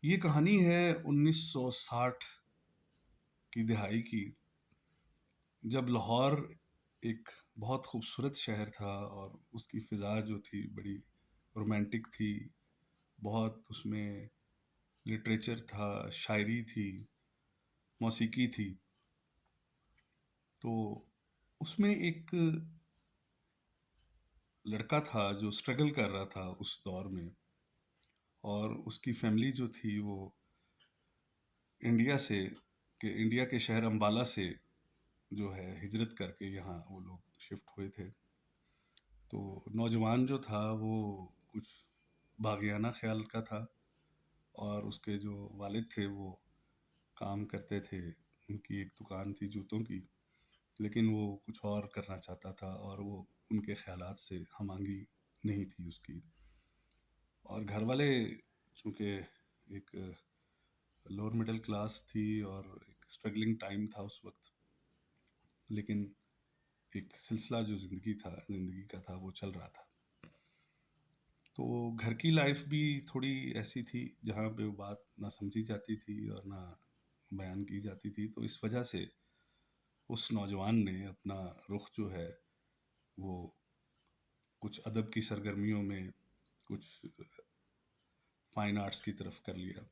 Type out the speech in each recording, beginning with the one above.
ये कहानी है 1960 की दिहाई की, जब लाहौर एक बहुत खूबसूरत शहर था और उसकी फ़िज़ा जो थी बड़ी रोमांटिक थी। बहुत उसमें लिटरेचर था, शायरी थी, मौसीकी थी। तो उसमें एक लड़का था जो स्ट्रगल कर रहा था उस दौर में, और उसकी फैमिली जो थी वो इंडिया से इंडिया के शहर अम्बाला से जो है हिजरत करके यहाँ वो लोग शिफ्ट हुए थे। तो नौजवान जो था वो कुछ बागियाना ख्याल का था, और उसके जो वालिद थे वो काम करते थे। उनकी एक दुकान थी जूतों की, लेकिन वो कुछ और करना चाहता था और वो उनके ख्यालात से हमआंगी नहीं थी उसकी। और घर वाले चूँकि एक लोअर मिडिल क्लास थी और एक स्ट्रगलिंग टाइम था उस वक्त, लेकिन एक सिलसिला जो ज़िंदगी का था वो चल रहा था। तो घर की लाइफ भी थोड़ी ऐसी थी जहाँ पे वो बात ना समझी जाती थी और ना बयान की जाती थी। तो इस वजह से उस नौजवान ने अपना रुख जो है वो कुछ अदब की सरगर्मियों में, कुछ फाइन आर्ट्स की तरफ कर लिया।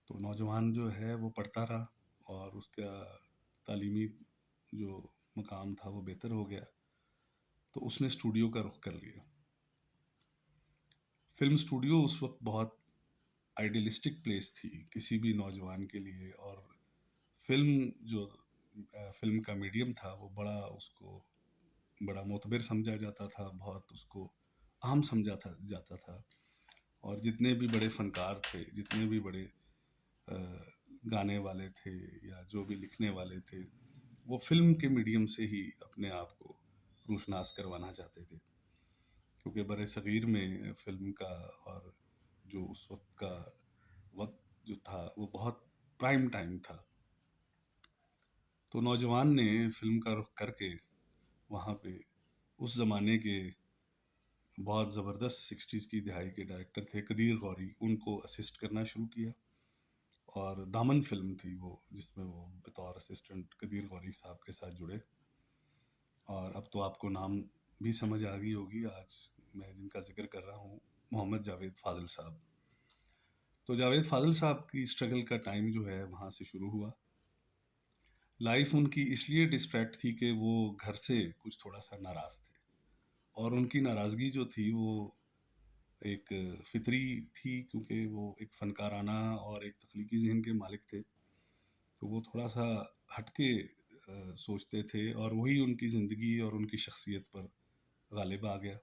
तो नौजवान जो है वो पढ़ता रहा और उसका तालीमी जो मकाम था वो बेहतर हो गया। तो उसने स्टूडियो का रुख कर लिया। फिल्म स्टूडियो उस वक्त बहुत आइडियलिस्टिक प्लेस थी किसी भी नौजवान के लिए। और फिल्म का मीडियम था वो बड़ा मोतबर समझा जाता था, बहुत उसको अहम जाता था। और जितने भी बड़े फनकार थे, जितने भी बड़े अ, गाने वाले थे या जो भी लिखने वाले थे, वो फिल्म के मीडियम से ही अपने आप को रोशनास करवाना चाहते थे। क्योंकि बड़े सगीर में फिल्म का और जो उस वक्त जो था वो बहुत प्राइम टाइम था। तो नौजवान ने फिल्म का रुख करके वहाँ पे उस ज़माने के बहुत ज़बरदस्त 60s की दिहाई के डायरेक्टर थे कदीर गौरी, उनको असिस्ट करना शुरू किया। और दामन फिल्म थी वो, जिसमें वो बतौर असिस्टेंट कदीर गौरी साहब के साथ जुड़े। और अब तो आपको नाम भी समझ आ गई होगी, आज मैं जिनका जिक्र कर रहा हूँ, मोहम्मद जावेद फ़ाज़िल साहब। तो जावेद फ़ाज़िल साहब की स्ट्रगल का टाइम जो है वहाँ से शुरू हुआ। लाइफ उनकी इसलिए डिस्ट्रैक्ट थी कि वो घर से कुछ थोड़ा सा नाराज़ थे, और उनकी नाराज़गी जो थी वो एक फितरी थी, क्योंकि वो एक फनकाराना और एक तख्लीकी जहन के मालिक थे। तो वो थोड़ा सा हटके सोचते थे, और वही उनकी ज़िंदगी और उनकी शख्सियत पर गालिब आ गया।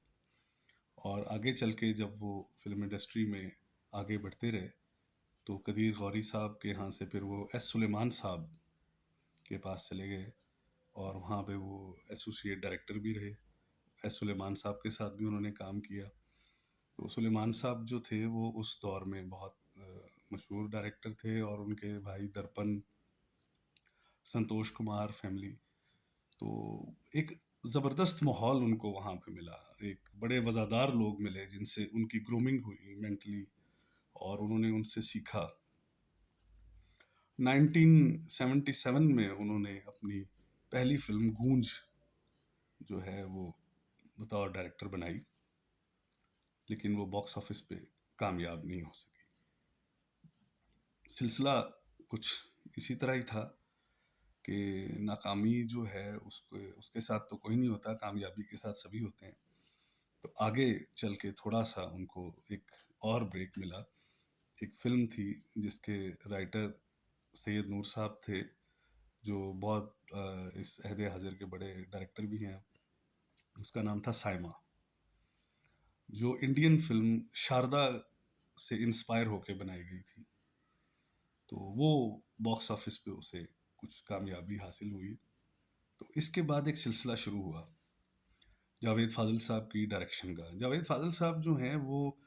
और आगे चल के जब वो फिल्म इंडस्ट्री में आगे बढ़ते रहे, तो कदीर गौरी साहब के यहाँ से फिर वो एस सुलेमान साहब के पास चले गए, और वहाँ पे वो एसोसिएट डायरेक्टर भी रहे। एस सुलेमान साहब के साथ भी उन्होंने काम किया। तो सुलेमान साहब जो थे वो उस दौर में बहुत मशहूर डायरेक्टर थे, और उनके भाई दर्पण, संतोष कुमार फैमिली। तो एक ज़बरदस्त माहौल उनको वहाँ पे मिला। एक बड़े वज़ादार लोग मिले जिनसे उनकी ग्रूमिंग हुई मेंटली, और उन्होंने उनसे सीखा। 1977 में उन्होंने अपनी पहली फिल्म गूंज जो है वो बतौर डायरेक्टर बनाई, लेकिन वो बॉक्स ऑफिस पे कामयाब नहीं हो सकी। सिलसिला कुछ इसी तरह ही था कि नाकामी जो है उसको उसके साथ तो कोई नहीं होता, कामयाबी के साथ सभी होते हैं। तो आगे चल के थोड़ा सा उनको एक और ब्रेक मिला। एक फिल्म थी जिसके राइटर सैयद नूर साहब थे, जो बहुत इस अहद हाजिर के बड़े डायरेक्टर भी हैं। उसका नाम था साइमा, जो इंडियन फिल्म शारदा से इंस्पायर होकर बनाई गई थी। तो वो बॉक्स ऑफिस पे उसे कुछ कामयाबी हासिल हुई। तो इसके बाद एक सिलसिला शुरू हुआ जावेद फ़ाज़िल साहब की डायरेक्शन का। जावेद फ़ाज़िल साहब जो हैं वो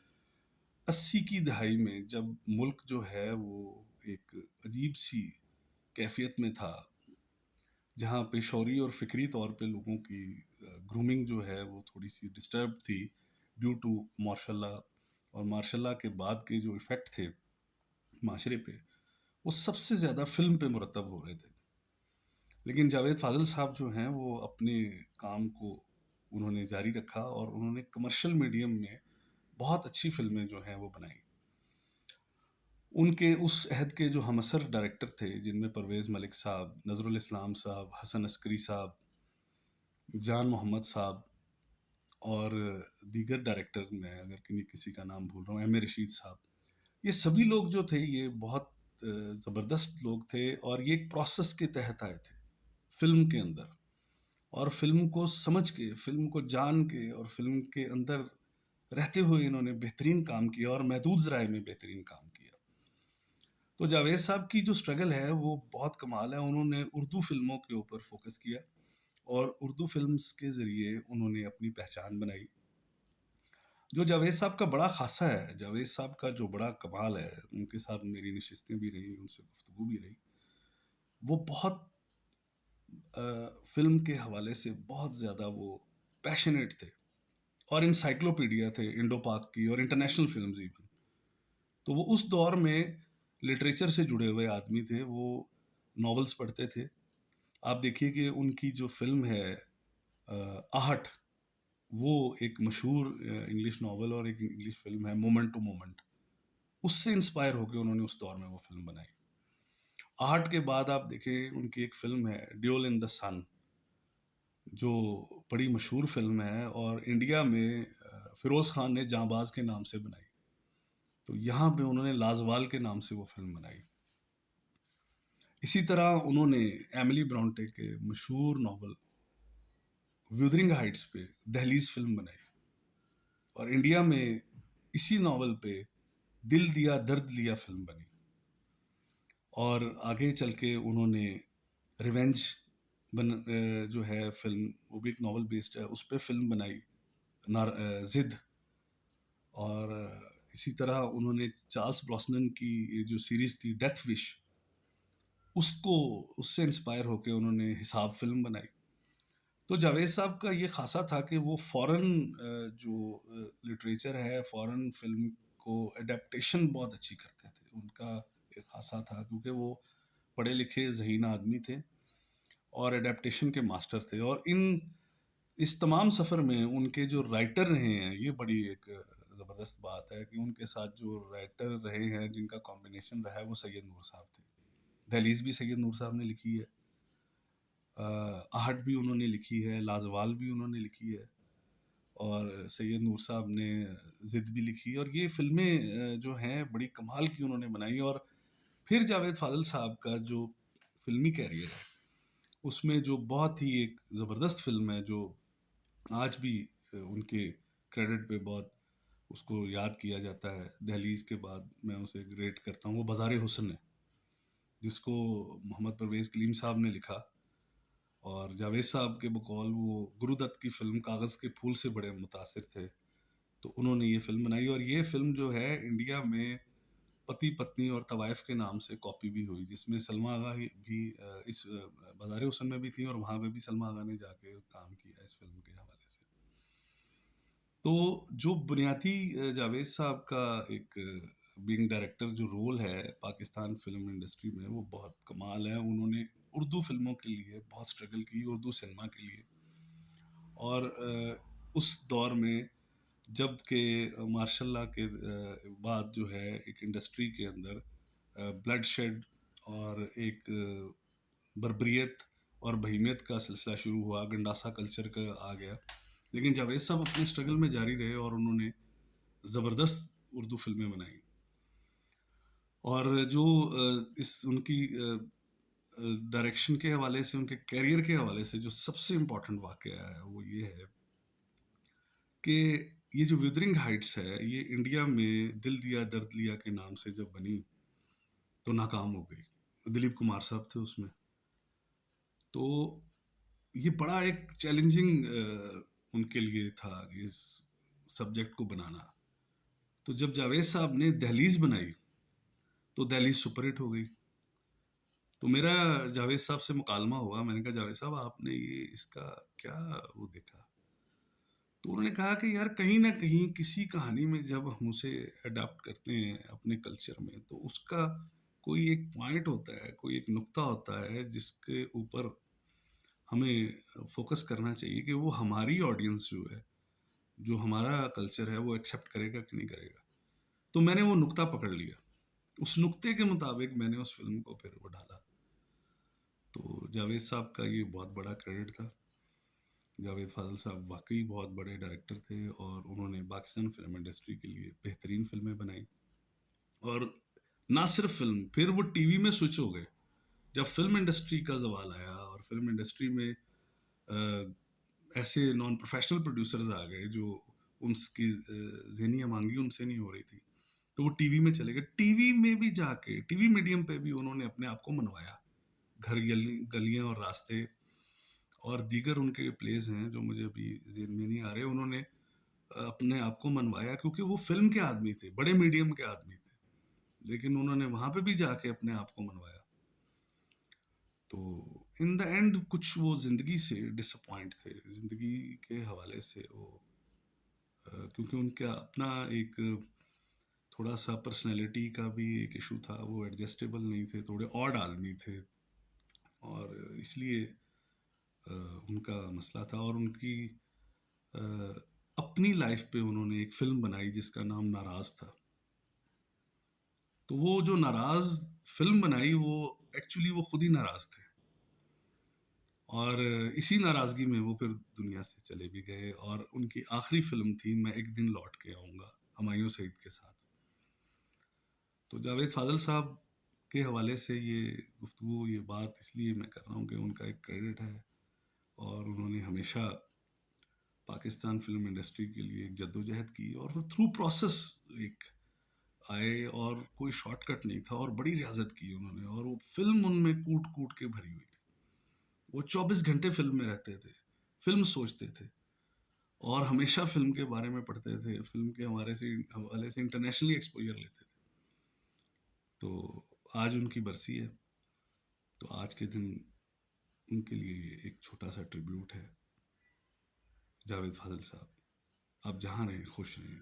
80 की दहाई में, जब मुल्क जो है वो एक अजीब सी कैफियत में था, जहाँ पे शौरी और फ़िक्री तौर पे लोगों की ग्रूमिंग जो है वो थोड़ी सी डिस्टर्ब थी ड्यू टू मार्शल लॉ। और मार्शल लॉ के बाद के जो इफ़ेक्ट थे माशरे पे, वो सबसे ज़्यादा फ़िल्म पे मुरतब हो रहे थे। लेकिन जावेद फ़ाज़िल साहब जो हैं वो अपने काम को उन्होंने जारी रखा और उन्होंने कमर्शियल मीडियम में बहुत अच्छी फ़िल्में जो हैं वो बनाई। उनके उस अहद के जो हमअसर डायरेक्टर थे, जिनमें परवेज़ मलिक साहब, नज़रुल इस्लाम साहब, हसन अस्करी साहब, जान मोहम्मद साहब और दीगर डायरेक्टर, मैं अगर किसी का नाम भूल रहा हूँ, एम ए रशीद साहब, ये सभी लोग जो थे ये बहुत ज़बरदस्त लोग थे और ये एक प्रोसेस के तहत आए थे फ़िल्म के अंदर, और फ़िल्म को समझ के, फ़िल्म को जान के और फ़िल्म के अंदर रहते हुए इन्होंने बेहतरीन काम किया और महदूद ज़राए में बेहतरीन काम किया। तो जावेद साहब की जो स्ट्रगल है वो बहुत कमाल है। उन्होंने उर्दू फ़िल्मों के ऊपर फोकस किया और उर्दू फ़िल्म्स के ज़रिए उन्होंने अपनी पहचान बनाई। जो जावेद साहब का बड़ा ख़ासा है, जावेद साहब का जो बड़ा कमाल है, उनके साथ मेरी नशिस्तें भी रहीं, उनसे गुफ्तगू भी रही, वो बहुत फ़िल्म के हवाले से बहुत ज़्यादा वो पैशनेट थे और एनसाइक्लोपीडिया थे इंडो पाक की और इंटरनेशनल फ़िल्म्स इवन। तो वो उस दौर में लिटरेचर से जुड़े हुए आदमी थे, वो नॉवेल्स पढ़ते थे। आप देखिए कि उनकी जो फ़िल्म है आहट, वो एक मशहूर इंग्लिश नॉवल और एक इंग्लिश फ़िल्म है मोमेंट टू मोमेंट, उससे इंस्पायर होके उन्होंने उस दौर में वो फ़िल्म बनाई। आहट के बाद आप देखें उनकी एक फ़िल्म है ड्यूल इन द सन, जो बड़ी मशहूर फ़िल्म है और इंडिया में फ़िरोज़ ख़ान ने जांबाज़ के नाम से बनाई। तो यहाँ पे उन्होंने लाजवाल के नाम से वो फ़िल्म बनाई। इसी तरह उन्होंने एमिली ब्रोंटे के मशहूर नॉवल व्यूदरिंग हाइट्स पे दहलीज फ़िल्म बनाई और इंडिया में इसी नॉवल पे दिल दिया दर्द लिया फ़िल्म बनी। और आगे चल के उन्होंने रिवेंज जो है फ़िल्म, वो भी एक नॉवल बेस्ड है, उस पे फ़िल्म बनाई ज़िद। और इसी तरह उन्होंने चार्ल्स ब्रॉसनन की ये जो सीरीज़ थी डेथ विश, उसको उससे इंस्पायर होके उन्होंने हिसाब फ़िल्म बनाई। तो जावेद साहब का ये ख़ासा था कि वो फ़ॉरेन जो लिटरेचर है, फ़ॉरेन फ़िल्म को एडेप्टेशन बहुत अच्छी करते थे। उनका एक ख़ासा था क्योंकि वो पढ़े लिखे ज़हीन आदमी थे और एडेप्टेशन के मास्टर थे। और इस तमाम सफ़र में उनके जो राइटर रहे हैं, ये बड़ी एक ज़बरदस्त बात है कि उनके साथ जो राइटर रहे हैं जिनका कॉम्बिनेशन रहा है, वो सैयद नूर साहब थे। दहलीज़ भी सैयद नूर साहब ने लिखी है, आहट भी उन्होंने लिखी है, लाजवाल भी उन्होंने लिखी है और सैयद नूर साहब ने ज़िद भी लिखी। और ये फ़िल्में जो हैं बड़ी कमाल की उन्होंने बनाई। और फिर जावेद फ़ाज़िल साहब का जो फ़िल्मी कैरियर है, उसमें जो बहुत ही एक ज़बरदस्त फ़िल्म है जो आज भी उनके क्रेडिट पे बहुत उसको याद किया जाता है, दहलीज़ के बाद मैं उसे रेट करता हूँ, वो बाज़ार हुस्न है, जिसको मोहम्मद परवेज़ कलीम साहब ने लिखा और जावेद साहब के बकौल वो गुरुदत्त की फ़िल्म कागज़ के फूल से बड़े मुतासिर थे। तो उन्होंने ये फ़िल्म बनाई और ये फ़िल्म जो है इंडिया में पति पत्नी और तवाइफ के नाम से कॉपी भी हुई, जिसमें सलमा आगा भी इस बाज़ार हुस्न में भी थी और वहाँ पे भी सलमा आगा ने जाके काम किया इस फ़िल्म के हवाले से। तो जो बुनियादी जावेद साहब का एक बीइंग डायरेक्टर जो रोल है पाकिस्तान फ़िल्म इंडस्ट्री में, वो बहुत कमाल है। उन्होंने उर्दू फ़िल्मों के लिए बहुत स्ट्रगल की, उर्दू सिनेमा के लिए। और उस दौर में जब के मार्शल लॉ के बाद जो है एक इंडस्ट्री के अंदर ब्लड शेड और एक बर्बरियत और बहीमियत का सिलसिला शुरू हुआ, गंडासा कल्चर का आ गया। लेकिन जावेद साहब अपने स्ट्रगल में जारी रहे और उन्होंने ज़बरदस्त उर्दू फ़िल्में बनाई। और जो इस उनकी डायरेक्शन के हवाले से, उनके करियर के हवाले से जो सबसे इम्पोर्टेंट वाक़या है, वो ये है कि ये जो विदरिंग हाइट्स है, ये इंडिया में दिल दिया दर्द लिया के नाम से जब बनी, तो नाकाम हो गई। दिलीप कुमार साहब थे उसमें। तो ये बड़ा एक चैलेंजिंग उनके लिए था इस सब्जेक्ट को बनाना। तो जब जावेद साहब ने दहलीज़ बनाई, तो दहलीज़ सुपरहिट हो गई। तो मेरा जावेद साहब से मुकालमा हुआ, मैंने कहा जावेद साहब आपने ये इसका क्या वो देखा? तो उन्होंने कहा कि यार कहीं ना कहीं किसी कहानी में जब हम उसे अडाप्ट करते हैं अपने कल्चर में, तो उसका कोई एक पॉइंट होता है, कोई एक नुक्ता होता है जिसके ऊपर हमें फोकस करना चाहिए कि वो हमारी ऑडियंस जो है, जो हमारा कल्चर है, वो एक्सेप्ट करेगा कि नहीं करेगा। तो मैंने वो नुक्ता पकड़ लिया, उस नुक्ते के मुताबिक मैंने उस फिल्म को फिर वो ढाला। तो जावेद साहब का ये बहुत बड़ा क्रेडिट था। जावेद फाजिल साहब वाकई बहुत बड़े डायरेक्टर थे, और उन्होंने पाकिस्तान फिल्म इंडस्ट्री के लिए बेहतरीन फिल्में बनाई। और ना सिर्फ फिल्म, फिर वो टीवी में स्विच हो गए जब फिल्म इंडस्ट्री का जवाल आया, और फिल्म इंडस्ट्री में ऐसे नॉन प्रोफेशनल प्रोड्यूसर्स आ गए जो उनकी ज़हनी मांगी उनसे नहीं हो रही थी, तो वो टीवी में चले गए। टीवी में भी जाके, टीवी मीडियम पे भी उन्होंने अपने आप को मनवाया। घर गलियां और रास्ते और दीगर उनके प्लेस हैं जो मुझे अभी ज़हन में नहीं आ रहे, उन्होंने अपने आप को मनवाया, क्योंकि वो फिल्म के आदमी थे, बड़े मीडियम के आदमी थे, लेकिन उन्होंने वहां पे भी जाके अपने आप को मनवाया। तो इन द एंड कुछ वो ज़िंदगी से डिसअपॉइंट थे, ज़िंदगी के हवाले से वो क्योंकि उनका अपना एक थोड़ा सा पर्सनैलिटी का भी एक इशू था, वो एडजस्टेबल नहीं थे, थोड़े ऑड आदमी थे, और इसलिए उनका मसला था। और उनकी अ, अपनी लाइफ पे उन्होंने एक फिल्म बनाई जिसका नाम नाराज़ था। तो वो जो नाराज़ फिल्म बनाई, वो एक्चुअली वो खुद ही नाराज़ थे, और इसी नाराज़गी में वो फिर दुनिया से चले भी गए। और उनकी आखिरी फिल्म थी मैं एक दिन लौट के आऊँगा, हुमायूं सईद के साथ। तो जावेद फाजिल साहब के हवाले से ये गुफ्तगू, ये बात इसलिए मैं कर रहा हूँ कि उनका एक क्रेडिट है, और उन्होंने हमेशा पाकिस्तान फिल्म इंडस्ट्री के लिए एक जद्दोजहद की, और वो थ्रू प्रोसेस एक आए, और कोई शॉर्टकट नहीं था, और बड़ी रियाजत की उन्होंने, और वो फिल्म उनमें कूट कूट के भरी हुई थी। वो 24 घंटे फिल्म में रहते थे, फिल्म सोचते थे, और हमेशा फिल्म के बारे में पढ़ते थे, फिल्म के हवाले से इंटरनेशनली एक्सपोजर लेते थे। तो आज उनकी बरसी है, तो आज के दिन उनके लिए एक छोटा सा ट्रिब्यूट है। जावेद फाजिल साहब, आप जहाँ रहें खुश रहें।